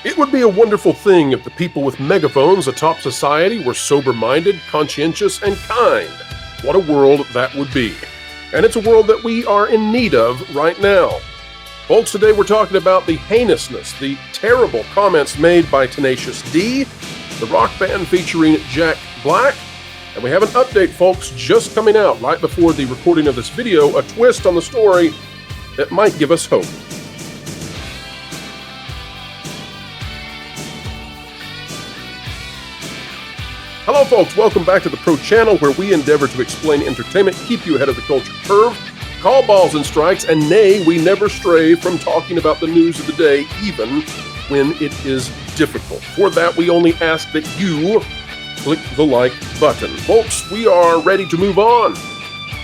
It would be a wonderful thing if the people with megaphones atop society were sober-minded, conscientious, and kind. What a world that would be. And it's a world that we are in need of right now. Folks, today we're talking about the heinousness, the terrible comments made by Tenacious D, the rock band featuring Jack Black, and we have an update, folks, just coming out right before the recording of this video, a twist on the story that might give us hope. Hello, folks. Welcome back to the Pro Channel, where we endeavor to explain entertainment, keep you ahead of the culture curve, call balls and strikes, and nay, we never stray from talking about the news of the day, even when it is difficult. For that, we only ask that you click the like button. Folks, we are ready to move on.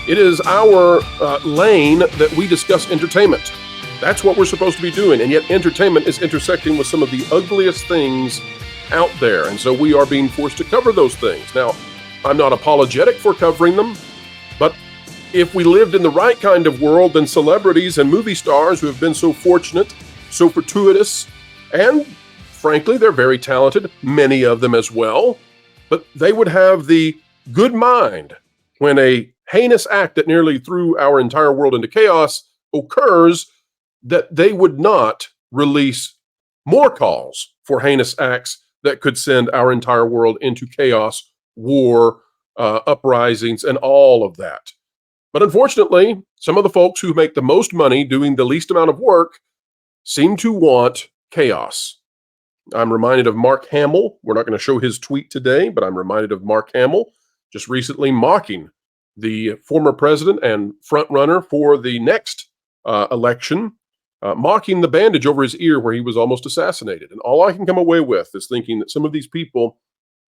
It is our lane that we discuss entertainment. That's what we're supposed to be doing, and yet entertainment is intersecting with some of the ugliest things out there, and so we are being forced to cover those things. Now, I'm not apologetic for covering them, but if we lived in the right kind of world, then celebrities and movie stars who have been so fortunate, so fortuitous, and frankly, they're very talented, many of them as well, but they would have the good mind when a heinous act that nearly threw our entire world into chaos occurs, that they would not release more calls for heinous acts that could send our entire world into chaos, war, uprisings, and all of that. But unfortunately, some of the folks who make the most money doing the least amount of work seem to want chaos. I'm reminded of Mark Hamill. We're not going to show his tweet today, but I'm reminded of Mark Hamill just recently mocking the former president and frontrunner for the next election, mocking the bandage over his ear where he was almost assassinated. And all I can come away with is thinking that some of these people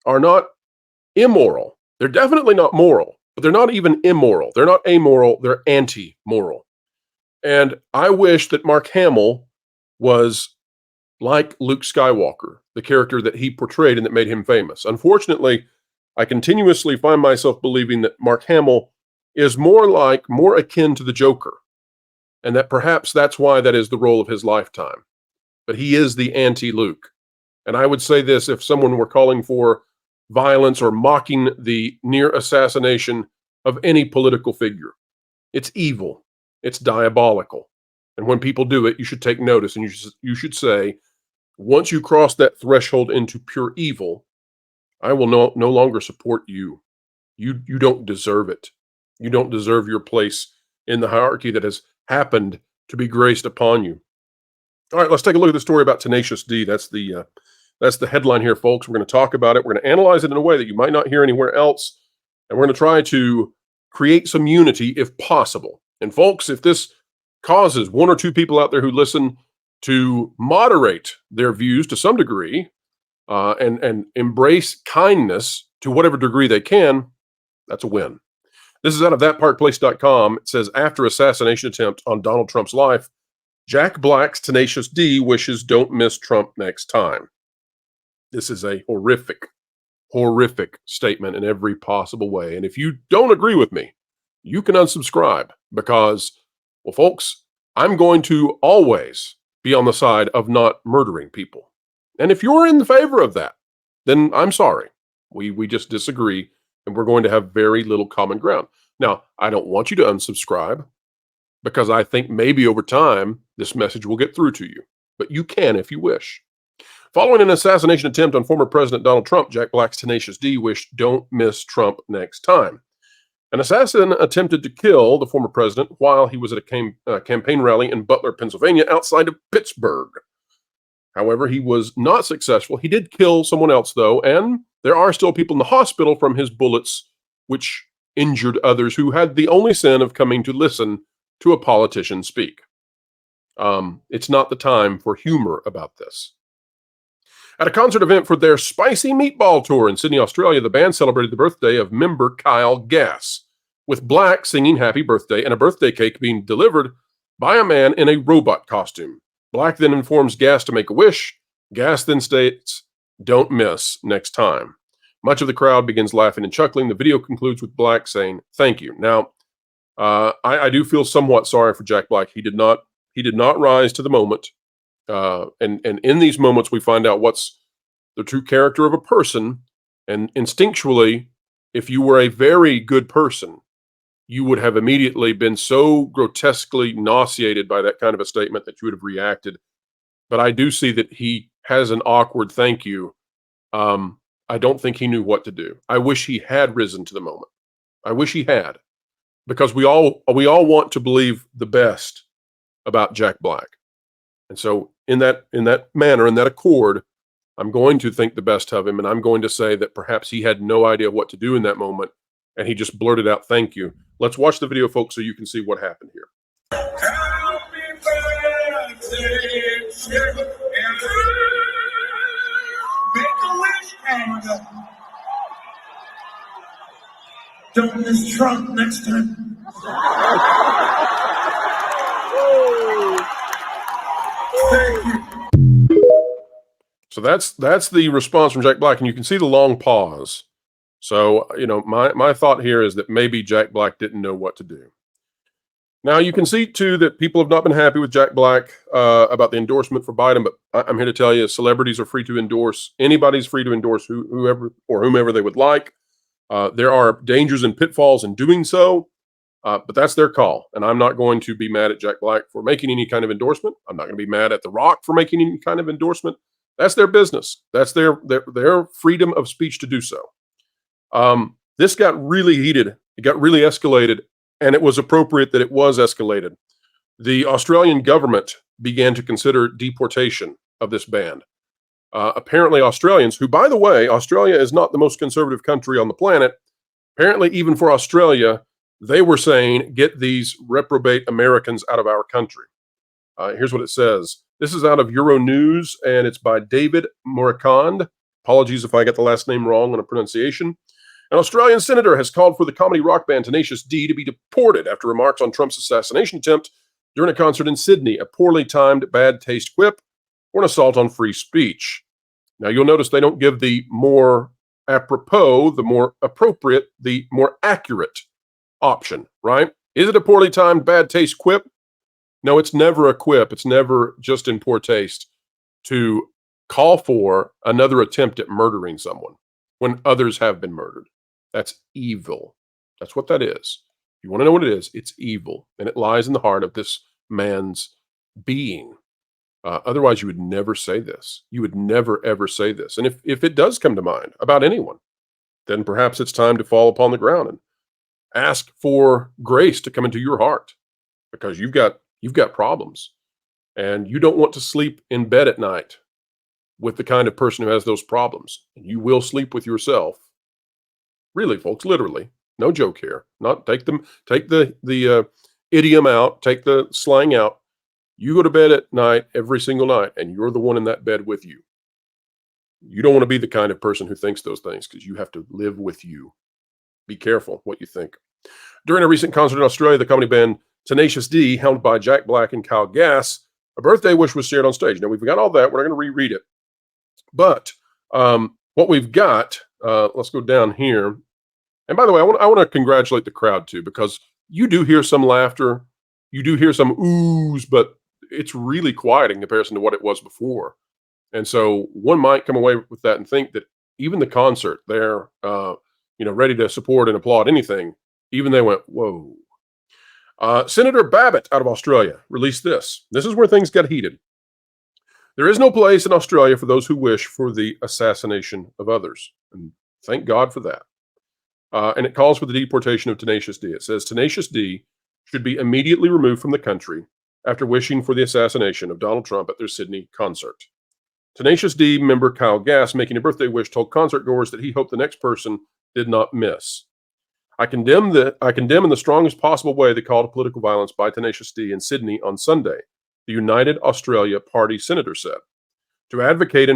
are not immoral. They're definitely not moral, but they're not even immoral. They're not amoral. They're anti-moral. And I wish that Mark Hamill was like Luke Skywalker, the character that he portrayed and that made him famous. Unfortunately, I continuously find myself believing that Mark Hamill is more akin to the Joker, and that perhaps that's why that is the role of his lifetime. But he is the anti-Luke. And I would say this, if someone were calling for violence or mocking the near assassination of any political figure, it's evil, it's diabolical. And when people do it, you should take notice, and you should say, once you cross that threshold into pure evil, I will no longer support you. You don't deserve it. You don't deserve your place in the hierarchy that has happened to be graced upon you. All right, let's take a look at the story about Tenacious D. That's the headline here, folks. We're going to talk about it. We're going to analyze it in a way that you might not hear anywhere else, and we're going to try to create some unity if possible. And folks, if this causes one or two people out there who listen to moderate their views to some degree, and embrace kindness to whatever degree they can, that's a win. This is out of thatparkplace.com. It says, after assassination attempt on Donald Trump's life, Jack Black's Tenacious D wishes don't miss Trump next time. This is a horrific, horrific statement in every possible way. And if you don't agree with me, you can unsubscribe because, well, folks, I'm going to always be on the side of not murdering people. And if you're in favor of that, then I'm sorry. We just disagree, and we're going to have very little common ground. Now, I don't want you to unsubscribe because I think maybe over time this message will get through to you, but you can if you wish. Following an assassination attempt on former President Donald Trump, Jack Black's Tenacious D wished don't miss Trump next time. An assassin attempted to kill the former president while he was at a campaign rally in Butler, Pennsylvania, outside of Pittsburgh. However, he was not successful. He did kill someone else, though, and there are still people in the hospital from his bullets, which injured others who had the only sin of coming to listen to a politician speak. It's not the time for humor about this. At a concert event for their Spicy Meatball Tour in Sydney, Australia, the band celebrated the birthday of member Kyle Gass, with Black singing Happy Birthday and a birthday cake being delivered by a man in a robot costume. Black then informs Gass to make a wish. Gass then states, "Don't miss next time." Much of the crowd begins laughing and chuckling. The video concludes with Black saying, "Thank you." Now, I do feel somewhat sorry for Jack Black. He did not rise to the moment. And in these moments, we find out what's the true character of a person. And instinctually, if you were a very good person, you would have immediately been so grotesquely nauseated by that kind of a statement that you would have reacted. But I do see that he has an awkward thank you. I don't think he knew what to do. I wish he had risen to the moment. I wish he had, because we all want to believe the best about Jack Black. And so in that manner, in that accord, I'm going to think the best of him, and I'm going to say that perhaps he had no idea what to do in that moment, and he just blurted out, "Thank you." Let's watch the video, folks, so you can see what happened here. Don't miss Trump next time. Thank you. So that's the response from Jack Black, and you can see the long pause. So, my thought here is that maybe Jack Black didn't know what to do. Now, you can see, too, that people have not been happy with Jack Black about the endorsement for Biden, but I'm here to tell you, celebrities are free to endorse. Anybody's free to endorse whomever they would like. There are dangers and pitfalls in doing so, but that's their call. And I'm not going to be mad at Jack Black for making any kind of endorsement. I'm not going to be mad at The Rock for making any kind of endorsement. That's their business. That's their freedom of speech to do so. This got really heated. It got really escalated, and it was appropriate that it was escalated. The Australian government began to consider deportation of this band. Apparently Australians, who, by the way, Australia is not the most conservative country on the planet. Apparently, even for Australia, they were saying, get these reprobate Americans out of our country. Here's what it says. This is out of EuroNews, and it's by David Moricond. Apologies if I get the last name wrong on a pronunciation. An Australian senator has called for the comedy rock band Tenacious D to be deported after remarks on Trump's assassination attempt during a concert in Sydney, a poorly timed bad taste quip, or an assault on free speech. Now, you'll notice they don't give the more apropos, the more appropriate, the more accurate option, right? Is it a poorly timed bad taste quip? No, it's never a quip. It's never just in poor taste to call for another attempt at murdering someone when others have been murdered. That's evil. That's what that is. If you want to know what it is, it's evil. And it lies in the heart of this man's being. Otherwise, you would never say this. You would never, ever say this. And if it does come to mind about anyone, then perhaps it's time to fall upon the ground and ask for grace to come into your heart, because you've got problems, and you don't want to sleep in bed at night with the kind of person who has those problems. And you will sleep with yourself. Really, folks, literally. No joke here. Not take the idiom out, take the slang out. You go to bed at night every single night, and you're the one in that bed with you. You don't want to be the kind of person who thinks those things, because you have to live with you. Be careful what you think. During a recent concert in Australia, the comedy band Tenacious D, helmed by Jack Black and Kyle Gass, a birthday wish was shared on stage. Now, we've got all that. We're not going to reread it. But what we've got, let's go down here. And by the way, I want to congratulate the crowd, too, because you do hear some laughter. You do hear some oohs, but it's really quiet in comparison to what it was before. And so one might come away with that and think that even the concert, they're ready to support and applaud anything. Even they went, whoa. Senator Babbitt out of Australia released this. This is where things got heated. There is no place in Australia for those who wish for the assassination of others. And thank God for that. And it calls for the deportation of Tenacious D. It says Tenacious D should be immediately removed from the country after wishing for the assassination of Donald Trump at their Sydney concert. Tenacious D member Kyle Gass, making a birthday wish, told concertgoers that he hoped the next person did not miss. I condemn in the strongest possible way the call to political violence by Tenacious D in Sydney on Sunday, the United Australia Party senator said. To advocate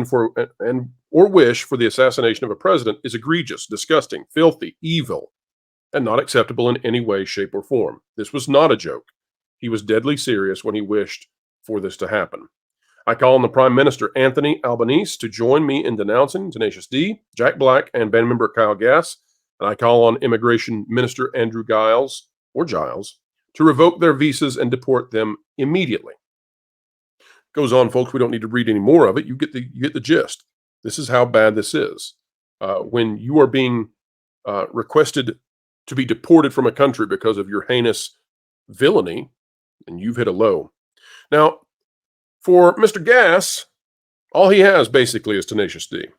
or wish for the assassination of a president is egregious, disgusting, filthy, evil, and not acceptable in any way, shape, or form. This was not a joke. He was deadly serious when he wished for this to happen. I call on the Prime Minister Anthony Albanese to join me in denouncing Tenacious D, Jack Black, and band member Kyle Gass, and I call on Immigration Minister Andrew Giles to revoke their visas and deport them immediately. Goes on, folks. We don't need to read any more of it. You get the gist. This is how bad this is. When you are being requested to be deported from a country because of your heinous villainy, and you've hit a low. Now, for Mr. Gas, all he has basically is Tenacious D.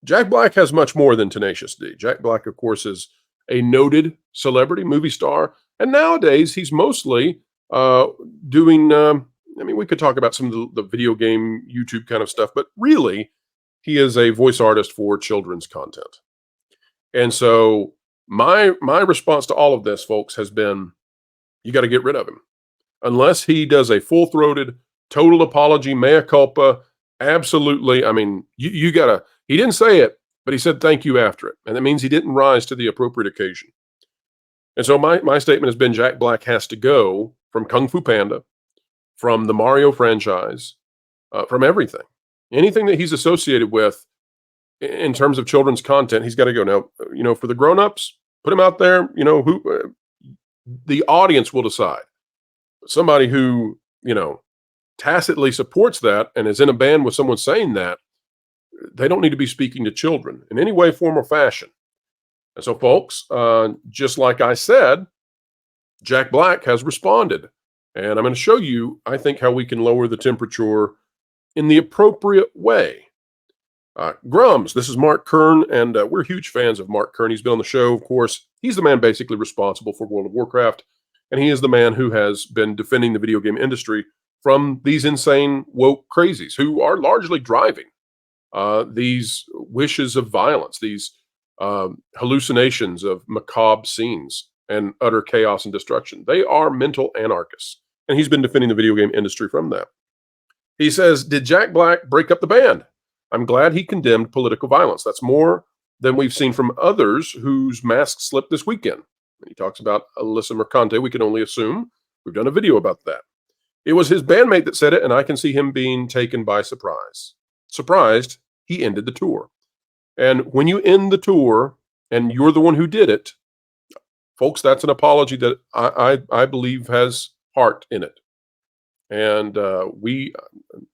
Jack Black has much more than Tenacious D. Jack Black, of course, is a noted celebrity, movie star, and nowadays he's mostly doing, we could talk about some of the video game, YouTube kind of stuff, but really, he is a voice artist for children's content. And so my response to all of this, folks, has been, you got to get rid of him. Unless he does a full-throated, total apology, mea culpa, absolutely. I mean, you got to, he didn't say it, but he said thank you after it. And that means he didn't rise to the appropriate occasion. And so my statement has been Jack Black has to go from Kung Fu Panda, from the Mario franchise, from everything. Anything that he's associated with in terms of children's content, he's got to go. Now, for the grown-ups, put him out there, who the audience will decide. Somebody who, tacitly supports that and is in a band with someone saying that, they don't need to be speaking to children in any way, form, or fashion. And so, folks, just like I said, Jack Black has responded. And I'm going to show you, I think, how we can lower the temperature in the appropriate way. Grummz, this is Mark Kern, and we're huge fans of Mark Kern. He's been on the show, of course. He's the man basically responsible for World of Warcraft, and he is the man who has been defending the video game industry from these insane woke crazies who are largely driving these wishes of violence, these hallucinations of macabre scenes and utter chaos and destruction. They are mental anarchists, and he's been defending the video game industry from that. He says, did Jack Black break up the band? I'm glad he condemned political violence. That's more than we've seen from others whose masks slipped this weekend. And he talks about Alyssa Mercante. We can only assume. We've done a video about that. It was his bandmate that said it, and I can see him being taken by surprise. Surprised, he ended the tour. And when you end the tour, and you're the one who did it, folks, that's an apology that I believe has heart in it. And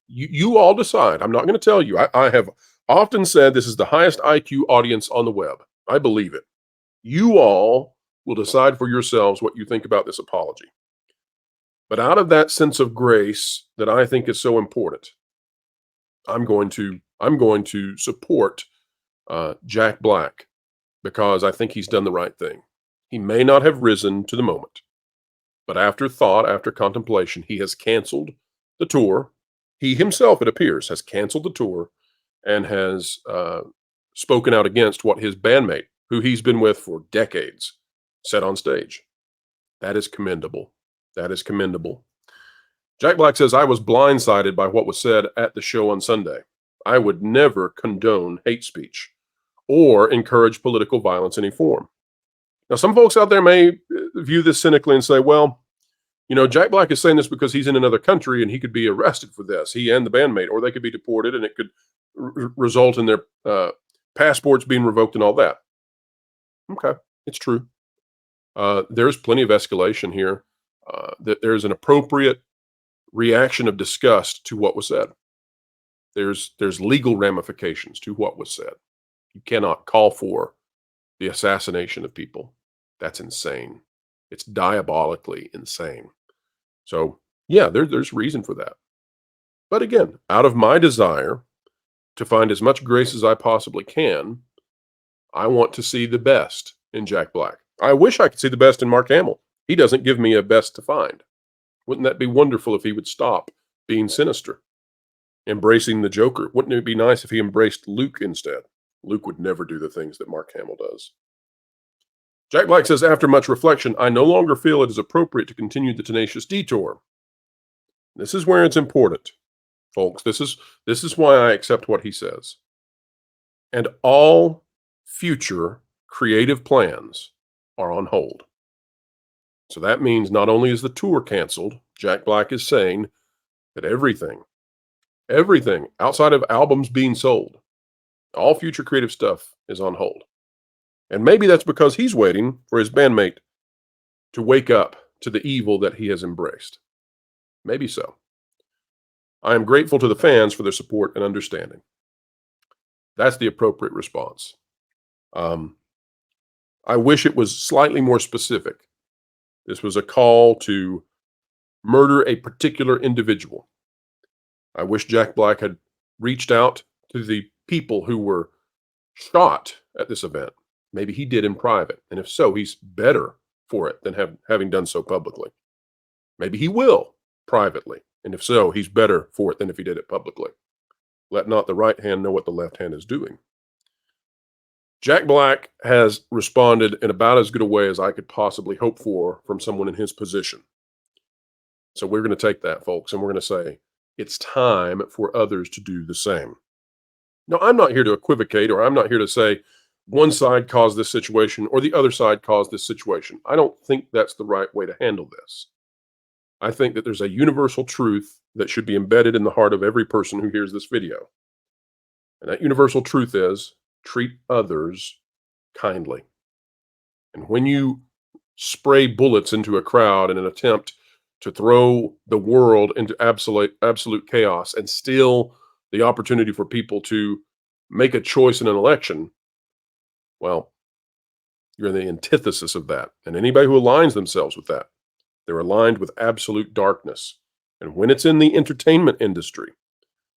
you all decide. I'm not going to tell you. I have often said this is the highest IQ audience on the web. I believe it. You all will decide for yourselves what you think about this apology. But out of that sense of grace that I think is so important, I'm going to support Jack Black because I think he's done the right thing. He may not have risen to the moment, but after thought, after contemplation, he has canceled the tour. He himself, it appears, has canceled the tour and has spoken out against what his bandmate, who he's been with for decades, said on stage. That is commendable. That is commendable. Jack Black says, I was blindsided by what was said at the show on Sunday. I would never condone hate speech or encourage political violence in any form. Now, some folks out there may view this cynically and say, well, Jack Black is saying this because he's in another country and he could be arrested for this, he and the bandmate, or they could be deported and it could result in their passports being revoked and all that. Okay, it's true. There's plenty of escalation here. That there's an appropriate reaction of disgust to what was said. There's legal ramifications to what was said. You cannot call for the assassination of people. That's insane. It's diabolically insane. So, yeah, there's reason for that. But again, out of my desire to find as much grace as I possibly can, I want to see the best in Jack Black. I wish I could see the best in Mark Hamill. He doesn't give me a best to find. Wouldn't that be wonderful if he would stop being sinister, embracing the Joker? Wouldn't it be nice if he embraced Luke instead? Luke would never do the things that Mark Hamill does. Jack Black says, after much reflection, I no longer feel it is appropriate to continue the Tenacious D tour. This is where it's important, folks. This is why I accept what he says. And all future creative plans are on hold. So that means not only is the tour canceled, Jack Black is saying that everything outside of albums being sold, all future creative stuff is on hold. And maybe that's because he's waiting for his bandmate to wake up to the evil that he has embraced. Maybe so. I am grateful to the fans for their support and understanding. That's the appropriate response. I wish it was slightly more specific. This was a call to murder a particular individual. I wish Jack Black had reached out to the people who were shot at this event. Maybe he did in private, and if so, he's better for it than having done so publicly. Maybe he will privately, and if so, he's better for it than if he did it publicly. Let not the right hand know what the left hand is doing. Jack Black has responded in about as good a way as I could possibly hope for from someone in his position. So we're going to take that, folks, and we're going to say, it's time for others to do the same. Now, I'm not here to equivocate, or I'm not here to say one side caused this situation or the other side caused this situation. I don't think that's the right way to handle this. I think that there's a universal truth that should be embedded in the heart of every person who hears this video. And that universal truth is, treat others kindly. And when you spray bullets into a crowd in an attempt to throw the world into absolute chaos and steal the opportunity for people to make a choice in an election, well, you're the antithesis of that. And anybody who aligns themselves with that, they're aligned with absolute darkness. And when it's in the entertainment industry,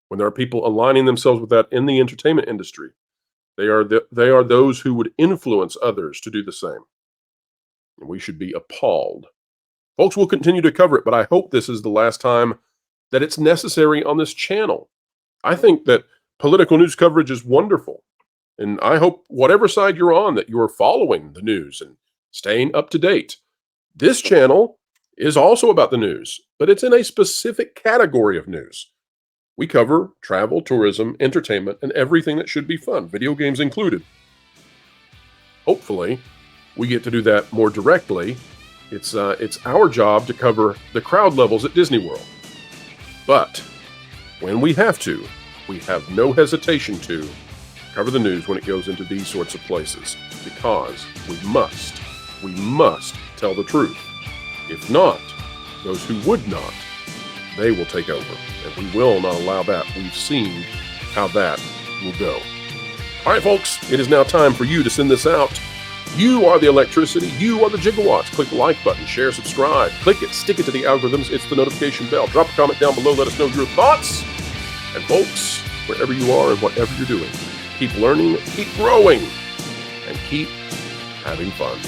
when there are people aligning themselves with that in the entertainment industry, they are those who would influence others to do the same. And we should be appalled. Folks, we'll continue to cover it, but I hope this is the last time that it's necessary on this channel. I think that political news coverage is wonderful. And I hope whatever side you're on, that you're following the news and staying up to date. This channel is also about the news, but it's in a specific category of news. We cover travel, tourism, entertainment, and everything that should be fun, video games included. Hopefully, we get to do that more directly. It's our job to cover the crowd levels at Disney World. But when we have to, we have no hesitation to cover the news when it goes into these sorts of places, because we must tell the truth. If not, those who would not, they will take over, and we will not allow that. We've seen how that will go. All right, folks, it is now time for you to send this out. You are the electricity. You are the gigawatts. Click the like button, share, subscribe. Click it, stick it to the algorithms. It's the notification bell. Drop a comment down below. Let us know your thoughts. And folks, wherever you are and whatever you're doing, keep learning, keep growing, and keep having fun.